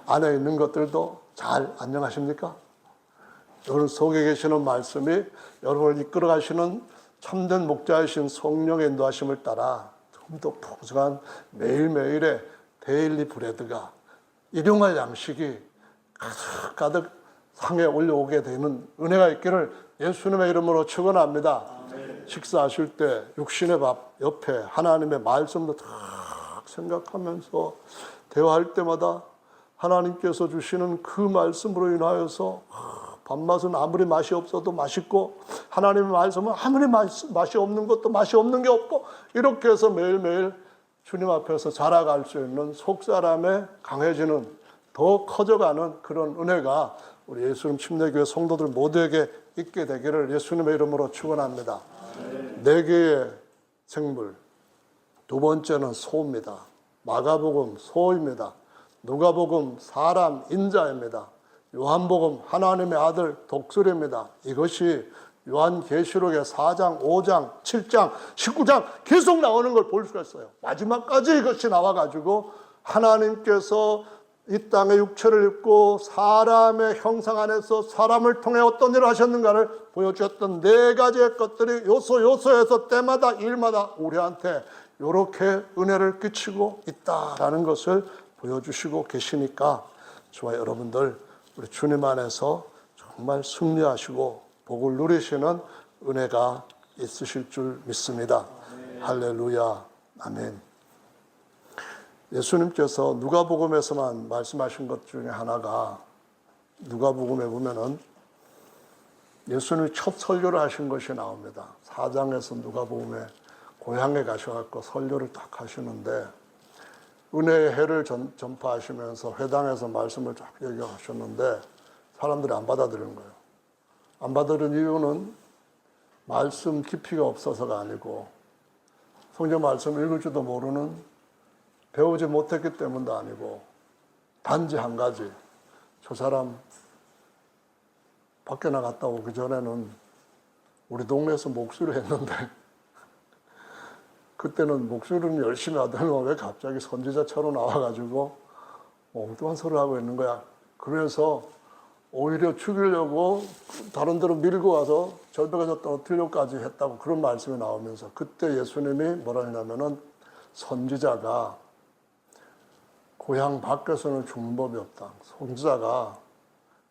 안에 있는 것들도 잘 안녕하십니까? 여러분 속에 계시는 말씀이 여러분을 이끌어 가시는 참된 목자이신 성령의 인도하심을 따라 좀 더 풍성한 매일매일의 데일리 브레드가, 일용할 양식이 가득 상에 올려오게 되는 은혜가 있기를 예수님의 이름으로 축원합니다. 식사하실 때 육신의 밥 옆에 하나님의 말씀도 딱 생각하면서 대화할 때마다 하나님께서 주시는 그 말씀으로 인하여서 밥맛은 아무리 맛이 없어도 맛있고, 하나님의 말씀은 아무리 맛이 없는 것도 맛이 없는 게 없고, 이렇게 해서 매일매일 주님 앞에서 자라갈 수 있는 속사람의 강해지는, 더 커져가는 그런 은혜가 우리 예수님 침례교회 성도들 모두에게 있게 되기를 예수님의 이름으로 축원합니다. 4개의 생물, 두 번째는 소입니다. 마가복음 소입니다. 누가복음 사람 인자입니다. 요한복음 하나님의 아들 독수리입니다. 이것이 요한계시록의 4장, 5장, 7장, 19장 계속 나오는 걸 볼 수가 있어요. 마지막까지 이것이 나와가지고 하나님께서 이 땅에 육체를 입고 사람의 형상 안에서 사람을 통해 어떤 일을 하셨는가를 보여주셨던 4가지의 것들이 요소에서 때마다 일마다 우리한테 이렇게 은혜를 끼치고 있다라는 것을 보여주시고 계시니까 저와 여러분들 우리 주님 안에서 정말 승리하시고 복을 누리시는 은혜가 있으실 줄 믿습니다. 할렐루야. 아멘. 예수님께서 누가복음에서만 말씀하신 것 중에 하나가, 누가복음에 보면은 예수님이 첫 설교를 하신 것이 나옵니다. 4장에서 누가복음에 고향에 가셔갖고 설교를 딱 하시는데, 은혜의 해를 전파하시면서 회당에서 말씀을 쫙 얘기하셨는데 사람들이 안 받아들이는 거예요. 안 받아들이는 이유는 말씀 깊이가 없어서가 아니고 성경 말씀 읽을 줄도 모르는 배우지 못했기 때문도 아니고 단지 한 가지, 저 사람 밖에 나갔다 오기 전에는 우리 동네에서 목수를 했는데 그때는 목수는 열심히 하다가 왜 갑자기 선지자처럼 나와가지고 엉뚱한 소리를 하고 있는 거야. 그래서 오히려 죽이려고 다른 데로 밀고 와서 절벽에서 떨어뜨리려고까지 했다고 그런 말씀이 나오면서 그때 예수님이 뭐라 했냐면은 선지자가 고향 밖에서는 죽는 법이 없다. 선지자가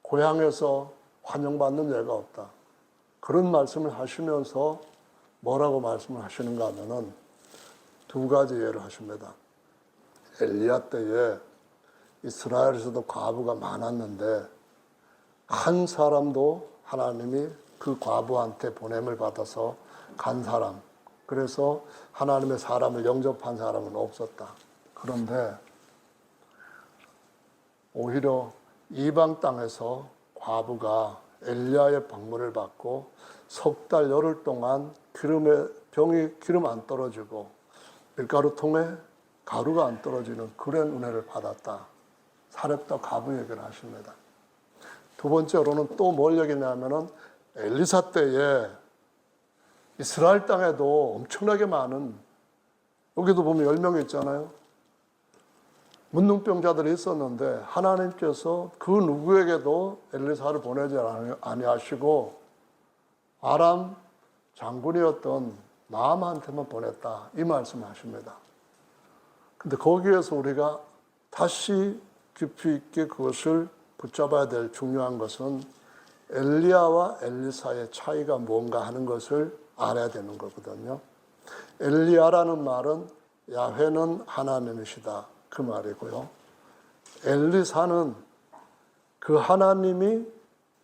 고향에서 환영받는 예가 없다. 그런 말씀을 하시면서 뭐라고 말씀을 하시는가 하면은 두 가지 예를 하십니다. 엘리야 때에 이스라엘에서도 과부가 많았는데 한 사람도 하나님이 그 과부한테 보냄을 받아서 간 사람, 그래서 하나님의 사람을 영접한 사람은 없었다. 그런데 오히려 이방 땅에서 과부가 엘리야의 방문을 받고 석 달 열흘 동안 기름 안 떨어지고 밀가루 통에 가루가 안 떨어지는 그런 은혜를 받았다. 사렙다 과부 얘기를 하십니다. 두 번째로는 또 뭘 얘기냐면은 엘리사 때에 이스라엘 땅에도 엄청나게 많은, 여기도 보면 10명 있잖아요. 문둥병자들이 있었는데 하나님께서 그 누구에게도 엘리사를 보내지 아니하시고 아람 장군이었던 나아만한테만 보냈다. 이 말씀하십니다. 근데 거기에서 우리가 다시 깊이 있게 그것을 붙잡아야 될 중요한 것은 엘리야와 엘리사의 차이가 뭔가 하는 것을 알아야 되는 거거든요. 엘리야라는 말은 야훼는 하나님이시다, 그 말이고요. 엘리사는 그 하나님이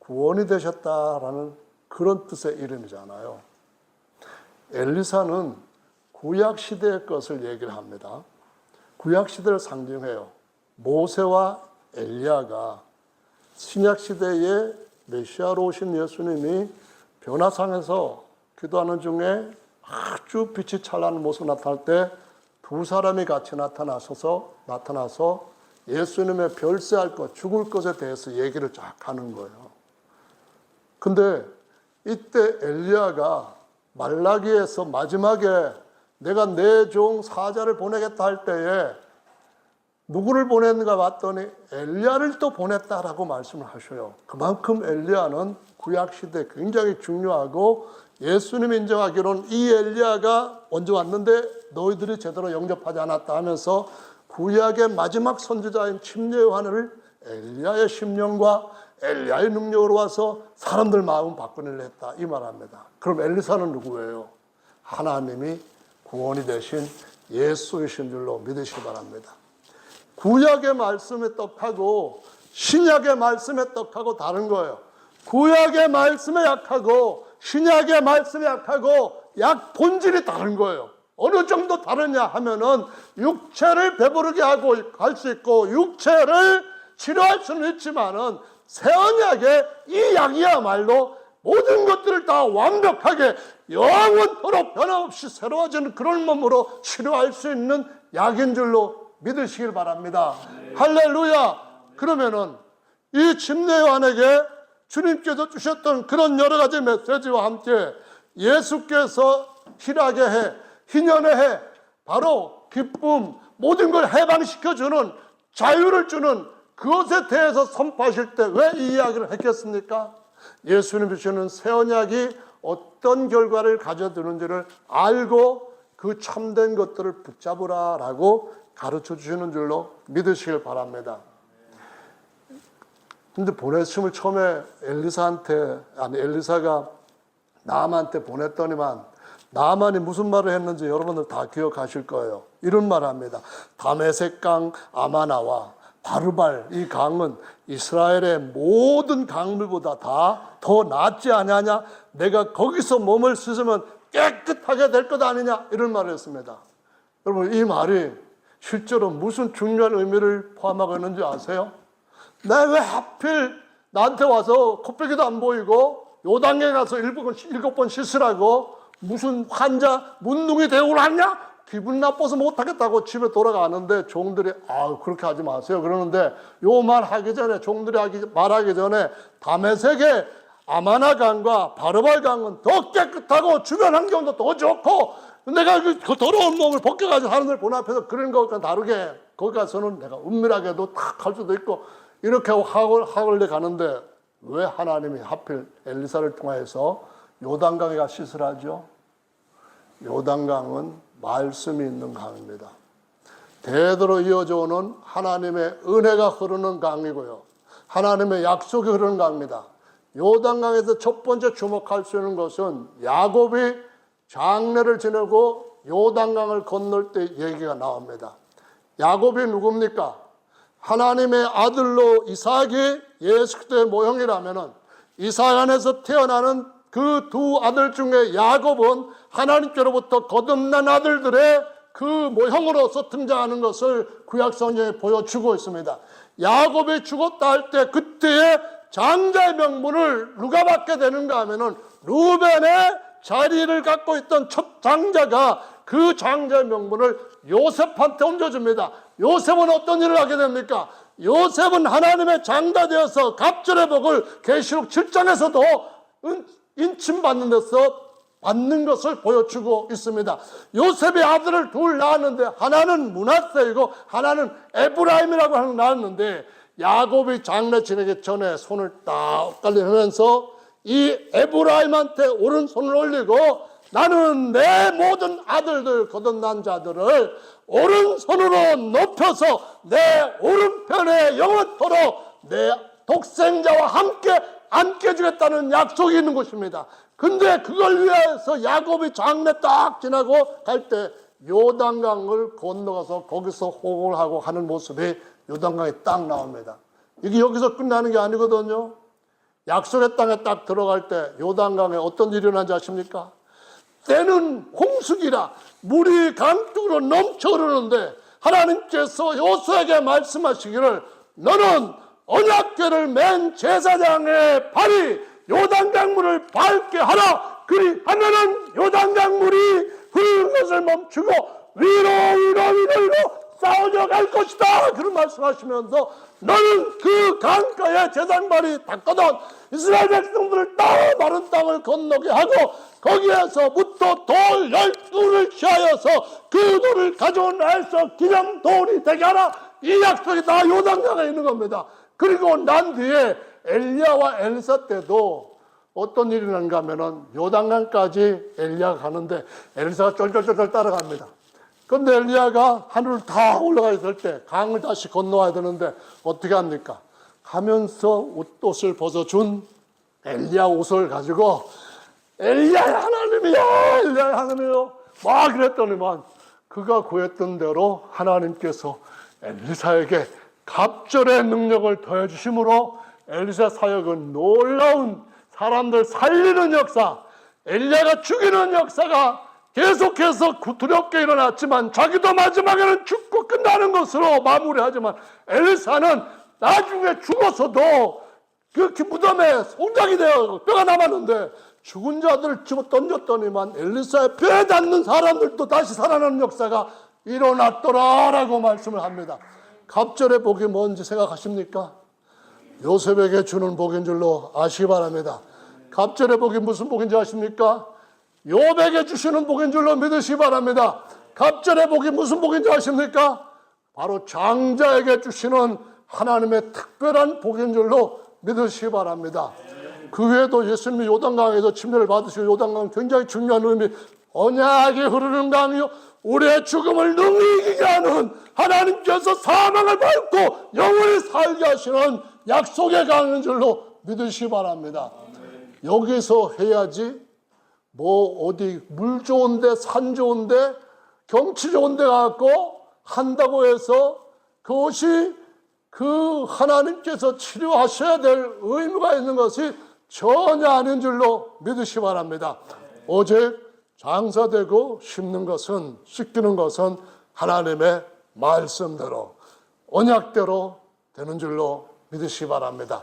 구원이 되셨다라는 그런 뜻의 이름이잖아요. 엘리사는 구약시대의 것을 얘기를 합니다. 구약시대를 상징해요. 모세와 엘리야가 신약시대에 메시아로 오신 예수님이 변화상에서 기도하는 중에 아주 빛이 찬란한 모습 나타날 때 두 사람이 같이 나타나서 예수님의 별세할 것, 죽을 것에 대해서 얘기를 쫙 하는 거예요. 근데 이때 엘리야가 말라기에서 마지막에 내가 내 종 사자를 보내겠다 할 때에 누구를 보냈는가 봤더니 엘리야를 또 보냈다라고 말씀을 하셔요. 그만큼 엘리야는 구약시대에 굉장히 중요하고 예수님이 인정하기로는 이 엘리야가 먼저 왔는데 너희들이 제대로 영접하지 않았다 하면서 구약의 마지막 선지자인 침례 요한을 엘리야의 심령과 엘리야의 능력으로 와서 사람들 마음 바꾸는 일을 했다, 이 말합니다. 그럼 엘리사는 누구예요? 하나님이 구원이 되신 예수이신 줄로 믿으시기 바랍니다. 구약의 말씀의 떡하고 신약의 말씀의 떡하고 다른 거예요. 구약의 말씀에 약하고 신약의 말씀에 약하고 약 본질이 다른 거예요. 어느 정도 다르냐 하면은 육체를 배부르게 하고 갈 수 있고 육체를 치료할 수는 있지만은 새 언약의 이 약이야말로 모든 것들을 다 완벽하게 영원토록 변함없이 새로워지는 그런 몸으로 치료할 수 있는 약인 줄로 믿으시길 바랍니다. 할렐루야. 그러면은 이 침례 요한에게 주님께서 주셨던 그런 여러 가지 메시지와 함께 예수께서 희락의 해, 희년의 해, 바로 기쁨, 모든 걸 해방시켜주는, 자유를 주는 그것에 대해서 선포하실 때 왜 이 이야기를 했겠습니까? 예수님이 주시는 새 언약이 어떤 결과를 가져두는지를 알고 그 참된 것들을 붙잡으라라고 가르쳐 주시는 줄로 믿으시길 바랍니다. 근데 보내심을 처음에 엘리사가 나아만한테 보냈더니만 나아만이 무슨 말을 했는지 여러분들 다 기억하실 거예요. 이런 말을 합니다. 다메섹강 아마나와 바르발, 이 강은 이스라엘의 모든 강물보다 다 더 낫지 아니하냐? 내가 거기서 몸을 씻으면 깨끗하게 될 것 아니냐? 이런 말을 했습니다. 여러분, 이 말이 실제로 무슨 중요한 의미를 포함하고 있는지 아세요? 내 왜 하필 나한테 와서 코빼기도 안 보이고 요단강에 가서 7번 씻으라고 무슨 환자 문둥이 대우를 하냐? 기분 나빠서 못하겠다고 집에 돌아가는데 종들이 그렇게 하지 마세요 그러는데 요 말 하기 전에 종들이 말하기 전에 다메섹의 아마나강과 바르발강은 더 깨끗하고 주변 환경도 더 좋고 내가 그 더러운 몸을 벗겨가지고 하늘을 본 앞에서 그런 것과 다르게 거기 가서는 내가 은밀하게도 탁 할 수도 있고 이렇게 하고 하길래 가는데 왜 하나님이 하필 엘리사를 통해서 요단강에 가 시설하죠? 요단강은 말씀이 있는 강입니다. 대대로 이어져 오는 하나님의 은혜가 흐르는 강이고요. 하나님의 약속이 흐르는 강입니다. 요단강에서 첫 번째 주목할 수 있는 것은 야곱이 장례를 지내고 요단강을 건널 때 얘기가 나옵니다. 야곱이 누굽니까? 하나님의 아들로 이삭이 예수 그리스도의 모형이라면 이삭 안에서 태어나는 그 두 아들 중에 야곱은 하나님께로부터 거듭난 아들들의 그 모형으로서 등장하는 것을 구약성경에 보여주고 있습니다. 야곱이 죽었다 할 때 그때의 장자의 명분을 누가 받게 되는가 하면은 루벤의 자리를 갖고 있던 첫 장자가 그 장자의 명분을 요셉한테 옮겨줍니다. 요셉은 어떤 일을 하게 됩니까? 요셉은 하나님의 장자 되어서 갑절의 복을 계시록 7장에서도 인침받는 데서 받는 것을 보여주고 있습니다. 요셉의 아들을 둘 낳았는데 하나는 므낫세이고 하나는 에브라임이라고 하는 낳았는데 야곱이 장례 지내기 전에 손을 딱 깔리면서 이 에브라임한테 오른손을 올리고 나는 내 모든 아들들 거듭난 자들을 오른손으로 높여서 내 오른편에 영원토록 내 독생자와 함께 안게 주겠다는 약속이 있는 것입니다. 근데 그걸 위해서 야곱이 장례 딱 지나고 갈 때 요단강을 건너가서 거기서 호흡을 하고 하는 모습이 요단강에 딱 나옵니다. 이게 여기서 끝나는 게 아니거든요. 약속의 땅에 딱 들어갈 때 요단강에 어떤 일이 일어난지 아십니까? 때는 홍수기라 물이 강둑으로 넘쳐 흐르는데 하나님께서 요수에게 말씀하시기를 너는 언약궤를 맨 제사장의 발이 요단강물을 밟게 하라. 그리하면은 요단강물이 흐르는 것을 멈추고 위로 쌓아져 갈 것이다. 그런 말씀하시면서 너는 그 강가에 제사장발이 닿거든 이스라엘 백성들을 다 마른 땅을 건너게 하고 거기에서부터 돌 12를 취하여서 그 돌을 가져온 나에서 기념돌이 되게 하라. 이 약속이 다 요단강에 있는 겁니다. 그리고 난 뒤에 엘리야와 엘리사 때도 어떤 일이 난가 하면은 요단강까지 엘리야가 가는데 엘리사가 쫄쫄쫄 따라갑니다. 그런데 엘리야가 하늘을 다 올라가 있을 때 강을 다시 건너와야 되는데 어떻게 합니까? 가면서 옷을 벗어준 엘리야 옷을 가지고 엘리야의 하나님이야 엘리야의 하나님이요 막 그랬더니만 그가 구했던 대로 하나님께서 엘리사에게 갑절의 능력을 더해 주심으로 엘리사 사역은 놀라운 사람들 살리는 역사, 엘리야가 죽이는 역사가 계속해서 두렵게 일어났지만 자기도 마지막에는 죽고 끝나는 것으로 마무리하지만 엘리사는 나중에 죽어서도 그 무덤에 송장이 되어 뼈가 남았는데 죽은 자들을 집어 던졌더니만 엘리사의 뼈에 닿는 사람들도 다시 살아나는 역사가 일어났더라라고 말씀을 합니다. 갑절의 복이 뭔지 생각하십니까? 요셉에게 주는 복인 줄로 아시기 바랍니다. 갑절의 복이 무슨 복인지 아십니까? 욥에게 주시는 복인 줄로 믿으시기 바랍니다. 갑절의 복이 무슨 복인지 아십니까? 바로 장자에게 주시는 하나님의 특별한 복인 줄로 믿으시기 바랍니다. 그 외에도 예수님이 요단강에서 침례를 받으시고 요단강은 굉장히 중요한 의미 언약이 흐르는 강이요 우리의 죽음을 능히 이기게 하는 하나님께서 사망을 밟고 영원히 살게 하시는 약속의 강인 줄로 믿으시기 바랍니다. 여기서 해야지 뭐 어디 물 좋은데 산 좋은데 경치 좋은데 가고 한다고 해서 그것이 그 하나님께서 치료하셔야 될 의무가 있는 것이 전혀 아닌 줄로 믿으시기 바랍니다. 오직 장사되고 심는 것은 씻기는 것은 하나님의 말씀대로 언약대로 되는 줄로 믿으시기 바랍니다.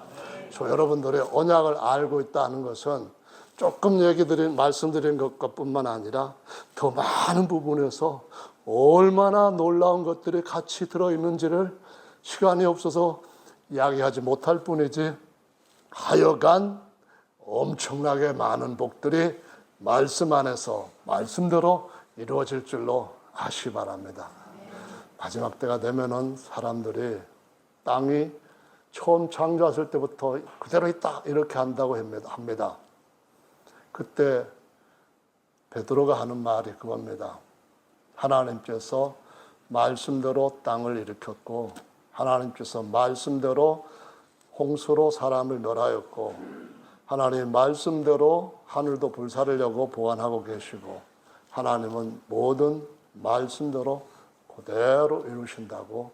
저 여러분들의 언약을 알고 있다는 것은 조금 말씀드린 것뿐만 아니라 더 많은 부분에서 얼마나 놀라운 것들이 같이 들어있는지를 시간이 없어서 이야기하지 못할 뿐이지, 하여간 엄청나게 많은 복들이 말씀 안에서 말씀대로 이루어질 줄로 아시기 바랍니다. 마지막 때가 되면은 사람들이 땅이 처음 창조했을 때부터 그대로 있다 이렇게 한다고 합니다. 그때 베드로가 하는 말이 그겁니다. 하나님께서 말씀대로 땅을 일으켰고, 하나님께서 말씀대로 홍수로 사람을 멸하였고, 하나님 말씀대로 하늘도 불사르려고 보관하고 계시고, 하나님은 모든 말씀대로 그대로 이루신다고.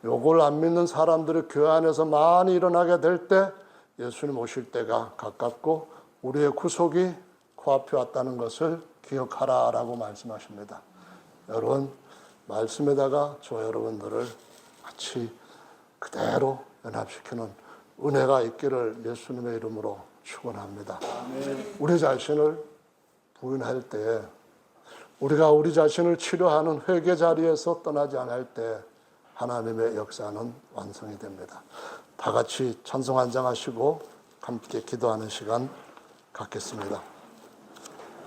요걸 안 믿는 사람들이 교회 안에서 많이 일어나게 될 때 예수님 오실 때가 가깝고 우리의 구속이 코앞에 왔다는 것을 기억하라라고 말씀하십니다. 여러분, 말씀에다가 저 여러분들을 같이 그대로 연합시키는 은혜가 있기를 예수님의 이름으로 축원합니다. 우리 자신을 부인할 때, 우리가 우리 자신을 치료하는 회개 자리에서 떠나지 않을 때 하나님의 역사는 완성이 됩니다. 다 같이 찬송 한 장 하시고 함께 기도하는 시간 갖겠습니다.